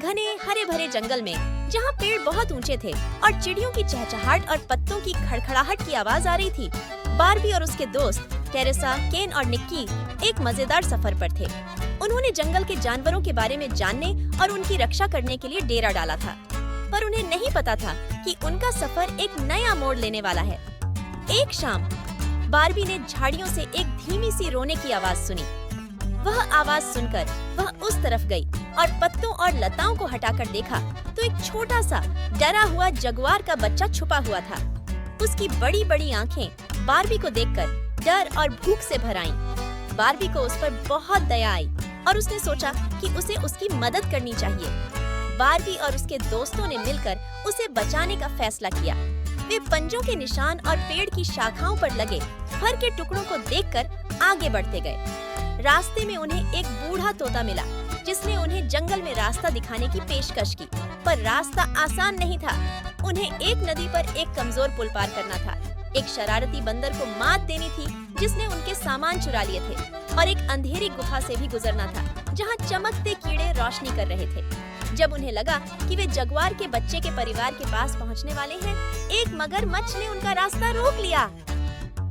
घने हरे भरे जंगल में, जहाँ पेड़ बहुत ऊंचे थे और चिड़ियों की चहचहाहट और पत्तों की खड़खड़ाहट की आवाज आ रही थी, बारबी और उसके दोस्त टेरेसा, केन और निक्की एक मजेदार सफर पर थे। उन्होंने जंगल के जानवरों के बारे में जानने और उनकी रक्षा करने के लिए डेरा डाला था, पर उन्हें नहीं पता था कि उनका सफर एक नया मोड़ लेने वाला है। एक शाम बारबी ने झाड़ियों से एक धीमी सी रोने की आवाज सुनी। वह आवाज सुनकर वह उस तरफ गई और पत्तों और लताओं को हटाकर देखा तो एक छोटा सा डरा हुआ जगुआर का बच्चा छुपा हुआ था। उसकी बड़ी बड़ी आंखें बारबी को देखकर डर और भूख से भर आईं। बारबी को उस पर बहुत दया आई और उसने सोचा कि उसे उसकी मदद करनी चाहिए। बारबी और उसके दोस्तों ने मिलकर उसे बचाने का फैसला किया। वे पंजों के निशान और पेड़ की शाखाओं पर लगे फर के टुकड़ों को देखकर आगे बढ़ते गए। रास्ते में उन्हें एक बूढ़ा तोता मिला, जिसने उन्हें जंगल में रास्ता दिखाने की पेशकश की, पर रास्ता आसान नहीं था। उन्हें एक नदी पर एक कमजोर पुल पार करना था, एक शरारती बंदर को मात देनी थी जिसने उनके सामान चुरा लिए थे, और एक अंधेरी गुफा से भी गुजरना था जहाँ चमकते कीड़े रोशनी कर रहे थे। जब उन्हें लगा कि वे जगुआर के बच्चे के परिवार के पास पहुँचने वाले हैं, एक मगरमच्छ ने उनका रास्ता रोक लिया।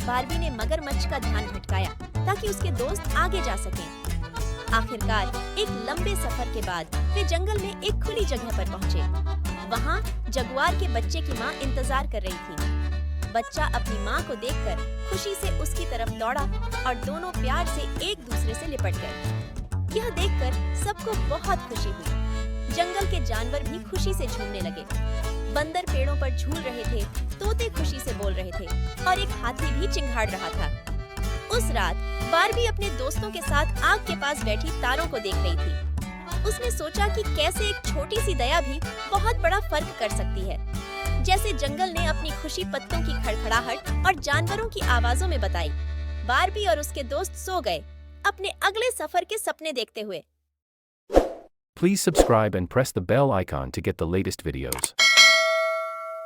बारबी ने मगरमच्छ का ध्यान भटकाया ताकि उसके दोस्त आगे जा सकें। आखिरकार एक लंबे सफर के बाद वे जंगल में एक खुली जगह पर पहुँचे। वहाँ जगुआर के बच्चे की माँ इंतजार कर रही थी। बच्चा अपनी माँ को देखकर खुशी से उसकी तरफ दौड़ा और दोनों प्यार से एक दूसरे से लिपट गए। यह देखकर सबको बहुत खुशी हुई। जंगल के जानवर भी खुशी से झूमने लगे। बंदर पेड़ों पर झूल रहे थे, तोते खुशी से बोल रहे थे और एक हाथी भी चिंघाड़ रहा था। उस रात बारबी अपने दोस्तों के साथ आग के पास बैठी तारों को देख रही थी। उसने सोचा कि कैसे एक छोटी सी दया भी बहुत बड़ा फर्क कर सकती है। जैसे जंगल ने अपनी खुशी पत्तों की खड़खड़ाहट और जानवरों की आवाजों में बताई, बारबी और उसके दोस्त सो गए, अपने अगले सफर के सपने देखते हुए। Please subscribe and press the bell icon to get the latest videos.